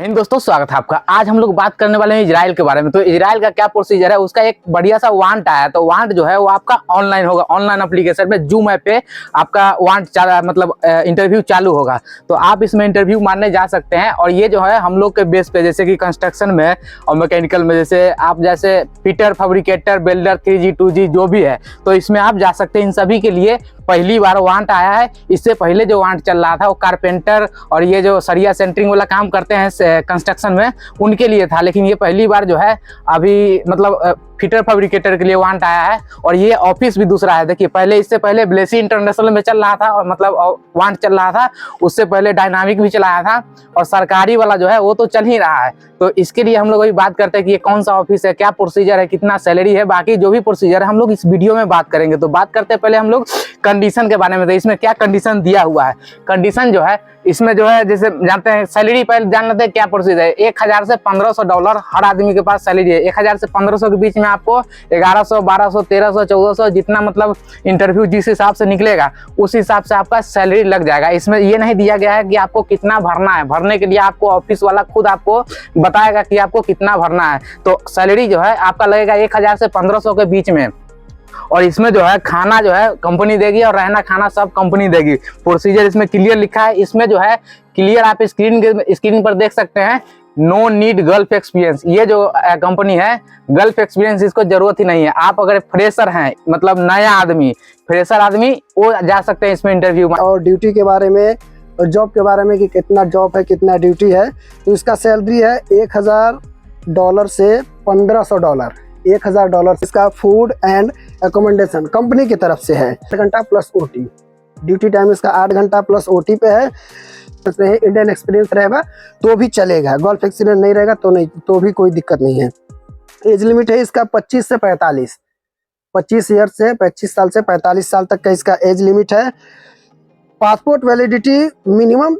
हिंद दोस्तों, स्वागत है आपका। आज हम लोग बात करने वाले हैं इजराइल के बारे में। तो इजराइल का क्या प्रोसीजर है, उसका एक बढ़िया सा वांट आया है। तो वांट जो है वो आपका ऑनलाइन होगा, ऑनलाइन एप्लीकेशन में जूम ऐप पे आपका वांट मतलब इंटरव्यू चालू होगा। तो आप इसमें इंटरव्यू मारने जा सकते हैं। और ये जो है हम लोग के बेस पे, जैसे कि कंस्ट्रक्शन में और मैकेनिकल में, जैसे fitter, fabricator, builder, 3G 2G जो भी है, तो इसमें आप जा सकते हैं। इन सभी के लिए पहली बार वांट आया है। इससे पहले जो वांट चल रहा था वो कारपेंटर और ये जो सरिया सेंटरिंग वाला काम करते हैं कंस्ट्रक्शन में, उनके लिए था। लेकिन ये पहली बार जो है अभी मतलब फिटर फैब्रिकेटर के लिए वांट आया है। और ये ऑफिस भी दूसरा है। देखिए, इससे पहले ब्लेसी इंटरनेशनल में चल रहा था और मतलब वांट चल रहा था। उससे पहले डायनामिक भी चलाया था। और सरकारी वाला जो है वो तो चल ही रहा है। तो इसके लिए हम लोग अभी बात करते हैं कि ये कौन सा ऑफिस है, क्या प्रोसीजर है, कितना सैलरी है, बाकी जो भी प्रोसीजर है हम लोग इस वीडियो में बात करेंगे। तो बात करते हैं पहले हम लोग कंडीशन के बारे में। तो इसमें क्या कंडीशन दिया हुआ है, कंडीशन जो है इसमें जो है, जैसे जानते हैं सैलरी पहले जान लेते हैं क्या प्रोसीजर है। $1000 से $1500 हर आदमी के पास सैलरी है। 1000 से 1500 के बीच में आपको 1100, 1200, 1300, 1400 जितना मतलब इंटरव्यू जिस हिसाब से निकलेगा उस हिसाब से आपका सैलरी लग जाएगा। इसमें ये नहीं दिया गया है कि आपको कितना भरना है। भरने के लिए आपको ऑफिस वाला खुद आपको बताएगा कि आपको कितना भरना है। तो सैलरी जो है आपका लगेगा 1000 से 1500 के बीच में। और इसमें जो है खाना जो है कंपनी देगी और रहना खाना सब कंपनी देगी। प्रोसीजर इसमें क्लियर लिखा है। इसमें जो है क्लियर आप स्क्रीन पर देख सकते हैं, नो नीड गल्फ एक्सपीरियंस। ये जो कंपनी है, गल्फ एक्सपीरियंस इसको जरूरत ही नहीं है। आप अगर फ्रेशर हैं, मतलब नया आदमी, फ्रेशर आदमी, वो जा सकते हैं इसमें इंटरव्यू में। और ड्यूटी के बारे में और जॉब के बारे में कि कितना जॉब है, कितना ड्यूटी है। तो इसका सैलरी है $1000 से $1500। $1000 इसका फूड एंड एकोमोडेशन कंपनी की तरफ से है। 8 घंटा प्लस OT। ड्यूटी टाइम इसका 8 घंटा प्लस OT पे है। इंडियन एक्सपीरियंस रहेगा तो भी चलेगा, गल्फ एक्सपीरियंस नहीं रहेगा तो भी कोई दिक्कत नहीं है। एज लिमिट है इसका 25 से 45, 25 साल से 45 साल तक का इसका एज लिमिट है। पासपोर्ट वैलिडिटी मिनिमम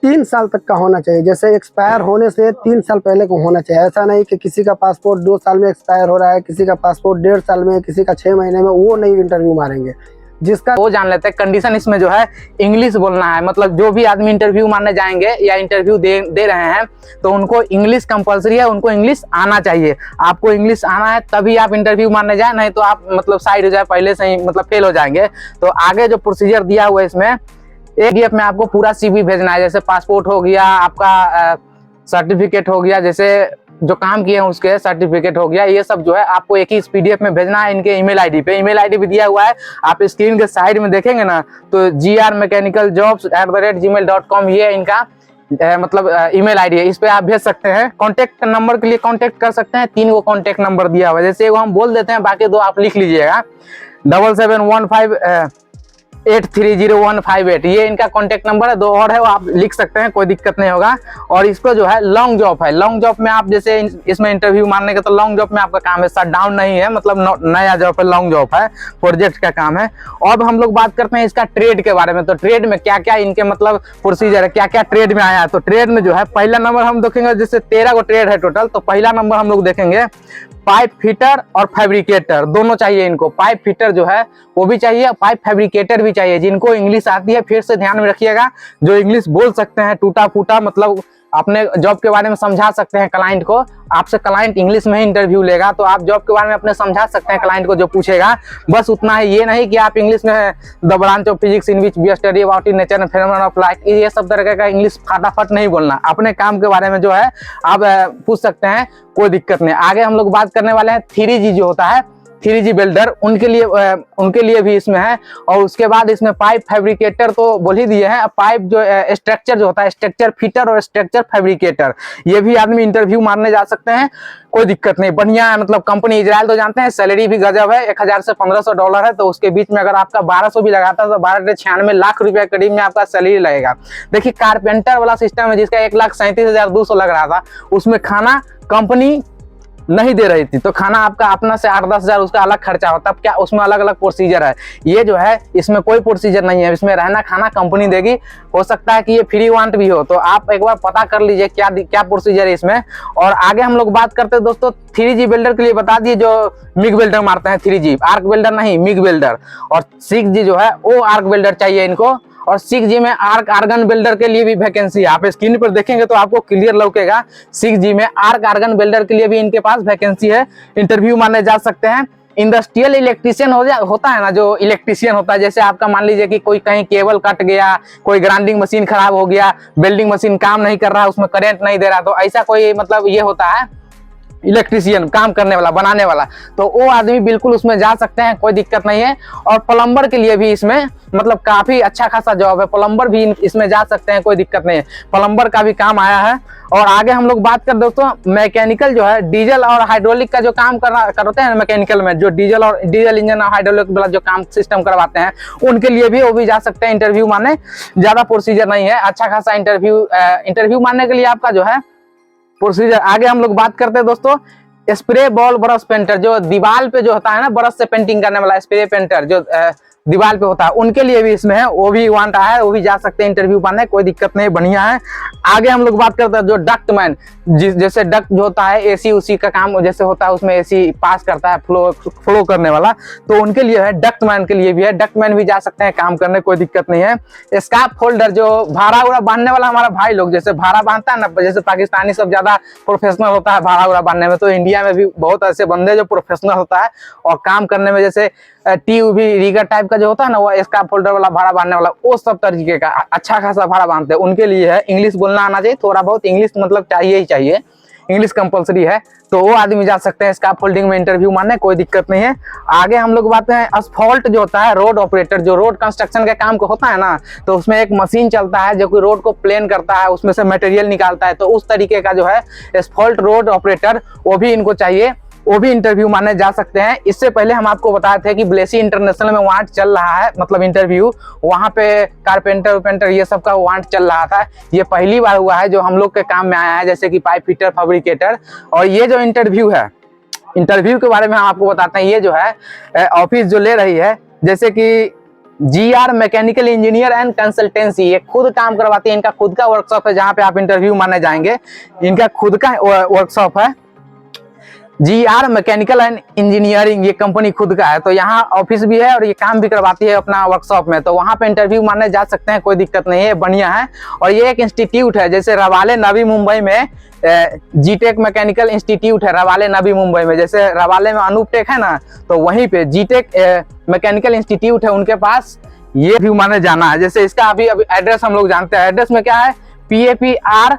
3 साल तक का होना चाहिए। जैसे एक्सपायर होने से 3 साल पहले को होना चाहिए। ऐसा नहीं कि किसी का पासपोर्ट 2 साल में एक्सपायर हो रहा है, किसी का पासपोर्ट 1.5 साल में, किसी का 6 महीने में, वो नहीं इंटरव्यू मारेंगे। जिसका वो जान लेते हैं। कंडीशन इसमें जो है इंग्लिश बोलना है। मतलब जो भी आदमी इंटरव्यू मारने जाएंगे या इंटरव्यू दे रहे हैं तो उनको इंग्लिश कंपलसरी है, उनको इंग्लिश आना चाहिए। आपको इंग्लिश आना है तभी आप इंटरव्यू मारने जाए, नहीं तो आप मतलब साइड हो जाए, पहले से ही मतलब फेल हो जाएंगे। तो आगे जो प्रोसीजर दिया हुआ है इसमें, PDF में आपको पूरा CV भेजना है। जैसे पासपोर्ट हो गया, आपका सर्टिफिकेट हो गया, जैसे जो काम किए हैं उसके सर्टिफिकेट हो गया, ये सब जो है आपको एक ही PDF में भेजना है इनके ईमेल आईडी पे। ईमेल आईडी भी दिया हुआ है, आप स्क्रीन के साइड में देखेंगे ना, तो grmechanicalJobs@gmail.com ये इनका मतलब ईमेल आईडी है। इस पे आप भेज सकते हैं। कॉन्टेक्ट नंबर के लिए कॉन्टेक्ट कर सकते हैं। 3 गो कॉन्टेक्ट नंबर दिया हुआ है। जैसे वो हम बोल देते हैं, बाकी 2 आप लिख लीजिएगा। 7715830158 ये इनका कॉन्टेक्ट नंबर है। 2 और है, वो आप लिख सकते हैं, कोई दिक्कत नहीं होगा। और इसको जो है लॉन्ग जॉब है। लॉन्ग जॉब में आप जैसे इसमें इंटरव्यू मारने का, तो लॉन्ग जॉब में आपका काम है, शट डाउन नहीं है, मतलब नया जॉब है, लॉन्ग जॉब है, प्रोजेक्ट का काम है। अब हम लोग बात करते हैं इसका ट्रेड के बारे में। तो ट्रेड में क्या क्या इनके मतलब प्रोसीजर है, क्या क्या ट्रेड में आया है। तो ट्रेड में जो है पहला नंबर हम देखेंगे, जैसे 13 गो ट्रेड है टोटल। तो पहला नंबर हम लोग देखेंगे पाइप फिटर और फैब्रिकेटर, दोनों चाहिए इनको। पाइप फिटर जो है वो भी चाहिए, पाइप फैब्रिकेटर भी चाहिए। जिनको इंग्लिश आती है, फिर से ध्यान में रखिएगा, जो इंग्लिश बोल सकते हैं टूटा फूटा, मतलब अपने जॉब के बारे में समझा सकते हैं क्लाइंट को। आपसे क्लाइंट इंग्लिश में ही इंटरव्यू लेगा, तो आप जॉब के बारे में अपने समझा सकते हैं क्लाइंट को जो पूछेगा। बस उतना है, ये नहीं कि आप इंग्लिश में the branch of physics in which we study about in nature and phenomenon of light, ये सब तरह का इंग्लिश फटाफट नहीं बोलना। अपने काम के बारे में जो है आप पूछ सकते हैं, कोई दिक्कत नहीं। आगे हम लोग बात करने वाले हैं 3G जो होता है, 3G बिल्डर, उनके लिए भी इसमें है। और उसके बाद इसमें पाइप फैब्रिकेटर तो बोल ही दिए हैं। पाइप जो स्ट्रक्चर जो होता है, स्ट्रक्चर फिटर और स्ट्रक्चर फैब्रिकेटर, ये भी आदमी इंटरव्यू मारने जा सकते हैं, कोई दिक्कत नहीं, बढ़िया है। मतलब कंपनी इजराइल तो जानते हैं, सैलरी भी गजब है। $1000 से $1500 है। तो उसके बीच में अगर आपका 1200 भी लगाता है तो 12.96 लाख रुपए करीब में आपका सैलरी लगेगा। देखिए, कारपेंटर वाला सिस्टम है जिसका 1,37,200 लग रहा था, उसमें खाना कंपनी नहीं दे रही थी। तो खाना आपका अपना से 8-10 हज़ार उसका अलग खर्चा होता है। क्या उसमें अलग अलग प्रोसीजर है। ये जो है इसमें कोई प्रोसीजर नहीं है। इसमें रहना खाना कंपनी देगी। हो सकता है कि ये फ्री वांट भी हो, तो आप एक बार पता कर लीजिए क्या क्या प्रोसीजर है इसमें। और आगे हम लोग बात करते हैं दोस्तों 3G बिल्डर के लिए। बता दिए जो मिग बिल्डर मारते हैं 3G, आर्क बिल्डर नहीं, मिग बिल्डर। और 6G जो है वो आर्क बिल्डर चाहिए इनको। और 6G में आर्क आर्गन बिल्डर के लिए भी वैकेंसी है। आप स्क्रीन पर देखेंगे तो आपको क्लियर लौकेगा। 6G में आर्क आर्गन बिल्डर के लिए भी इनके पास वैकेंसी है, इंटरव्यू माने जा सकते हैं। इंडस्ट्रियल इलेक्ट्रिशियन होता है ना, जो इलेक्ट्रिशियन होता है, जैसे आपका मान लीजिए कि कोई कहीं केबल कट गया, कोई ग्राइंडिंग मशीन खराब हो गया, वेल्डिंग मशीन काम नहीं कर रहा, उसमें करंट नहीं दे रहा, तो ऐसा कोई मतलब ये होता है इलेक्ट्रिशियन, काम करने वाला, बनाने वाला, तो वो आदमी बिल्कुल उसमें जा सकते हैं, कोई दिक्कत नहीं है। और प्लम्बर के लिए भी इसमें मतलब काफी अच्छा खासा जॉब है, प्लम्बर भी इसमें जा सकते हैं, कोई दिक्कत नहीं है, प्लम्बर का भी काम आया है। और आगे हम लोग बात कर दोस्तों मैकेनिकल जो है, डीजल और हाइड्रोलिक का जो काम करते हैं मैकेनिकल में, जो डीजल इंजन और हाइड्रोलिक वाला जो काम सिस्टम करवाते हैं, उनके लिए भी वो भी जा सकते हैं इंटरव्यू मारने। ज्यादा प्रोसीजर नहीं है, अच्छा खासा इंटरव्यू मारने के लिए आपका जो है प्रोसीजर। आगे हम लोग बात करते हैं दोस्तों स्प्रे बॉल ब्रश पेंटर, जो दीवार पे जो होता है ना ब्रश से पेंटिंग करने वाला स्प्रे पेंटर जो दीवार पे होता है, उनके लिए भी इसमें है, वो भी वांट है, वो भी जा सकते हैं इंटरव्यू पाने, कोई दिक्कत नहीं, बढ़िया है। आगे हम लोग बात करते हैं जो डक्टमैन, जैसे डक्ट जो होता है एसी उसी का काम जैसे होता है, उसमें एसी पास करता है, फ्लो करने वाला, तो उनके लिए है, डक्टमैन के लिए भी है, डक्टमैन भी जा सकते हैं काम करने, कोई दिक्कत नहीं है। स्कार्फ होल्डर, जो भाड़ा उड़ा बांधने वाला हमारा भाई लोग जैसे भाड़ा बांधता है ना, जैसे पाकिस्तानी सब ज्यादा प्रोफेशनल होता है भाड़ा उड़ा बांधने में, तो इंडिया में भी बहुत ऐसे बंदे जो प्रोफेशनल होता है और काम करने में, जैसे टी रीगर टाइप का जो होता है ना, वो स्कार्फ होल्डर वाला भाड़ा बांधने वाला, वो सब तरीके का अच्छा खासा भाड़ा बांधते हैं, उनके लिए है। इंग्लिश बोलना आना चाहिए, थोड़ा बहुत इंग्लिश मतलब चाहिए ही चाहिए, इंग्लिश कंपलसरी है, तो वो आदमी जा सकते हैं स्कार्फ होल्डिंग में इंटरव्यू मारने, कोई दिक्कत नहीं है। आगे हम लोग बात करें असफॉल्ट जो होता है, रोड ऑपरेटर, जो रोड कंस्ट्रक्शन का काम को होता है ना, तो उसमें एक मशीन चलता है जो कि रोड को प्लेन करता है, उसमें से मटेरियल निकालता है, तो उस तरीके का जो है असफॉल्ट रोड ऑपरेटर, वो भी इनको चाहिए, वो भी इंटरव्यू मारने जा सकते हैं। इससे पहले हम आपको बताए थे कि ब्लेसी इंटरनेशनल में वांट चल रहा है, मतलब इंटरव्यू, वहां पे कारपेंटर ये सब का वांट चल रहा था, ये पहली बार हुआ है जो हम लोग के काम में आया है, जैसे कि पाइप फिटर, फैब्रिकेटर। और ये जो इंटरव्यू है, इंटरव्यू के बारे में हम आपको बताते हैं, ये जो है ऑफिस जो ले रही है, जैसे कि GR mechanical engineer and consultancy, ये खुद काम करवाती है, इनका खुद का वर्कशॉप है जहाँ पे आप इंटरव्यू मारने जाएंगे, इनका खुद का वर्कशॉप है। GR मैकेनिकल एंड इंजीनियरिंग, ये कंपनी खुद का है, तो यहाँ ऑफिस भी है और ये काम भी करवाती है अपना वर्कशॉप में, तो वहाँ पे इंटरव्यू मारने जा सकते हैं, कोई दिक्कत नहीं है, बढ़िया है। और ये एक इंस्टीट्यूट है, जैसे रवाले नवी मुंबई में जीटेक मैकेनिकल इंस्टीट्यूट है, रवाले नवी मुंबई में, जैसे रवाले में अनूप टेक है ना, तो वहीं पे जीटेक मैकेनिकल इंस्टीट्यूट है, उनके पास ये व्यू मारने जाना है। जैसे इसका अभी एड्रेस हम लोग जानते हैं, एड्रेस में क्या है, PAPR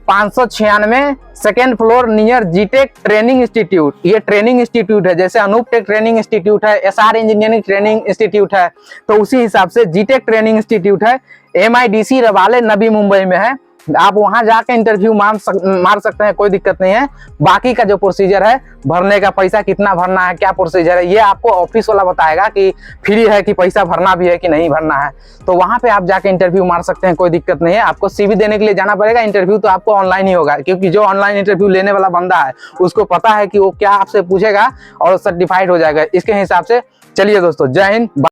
596 second floor near G Tech training institute, ये ट्रेनिंग इंस्टीट्यूट है, जैसे अनूप टेक ट्रेनिंग इंस्टीट्यूट है, SR इंजीनियरिंग ट्रेनिंग इंस्टीट्यूट है, तो उसी हिसाब से जीटेक ट्रेनिंग इंस्टीट्यूट है, MIDC रवाले नवी मुंबई में है, आप वहां जाके इंटरव्यू मार सकते हैं, कोई दिक्कत नहीं है। बाकी का जो प्रोसीजर है, भरने का पैसा कितना भरना है, क्या प्रोसीजर है, ये आपको ऑफिस वाला बताएगा कि फ्री है कि पैसा भरना भी है कि नहीं भरना है, तो वहां पे आप जाके इंटरव्यू मार सकते हैं, कोई दिक्कत नहीं है। आपको CV देने के लिए जाना पड़ेगा, इंटरव्यू तो आपको ऑनलाइन ही होगा, क्योंकि जो ऑनलाइन इंटरव्यू लेने वाला बंदा है उसको पता है कि वो क्या आपसे पूछेगा और सर्टिफाइड हो जाएगा, इसके हिसाब से। चलिए दोस्तों, जय हिंद।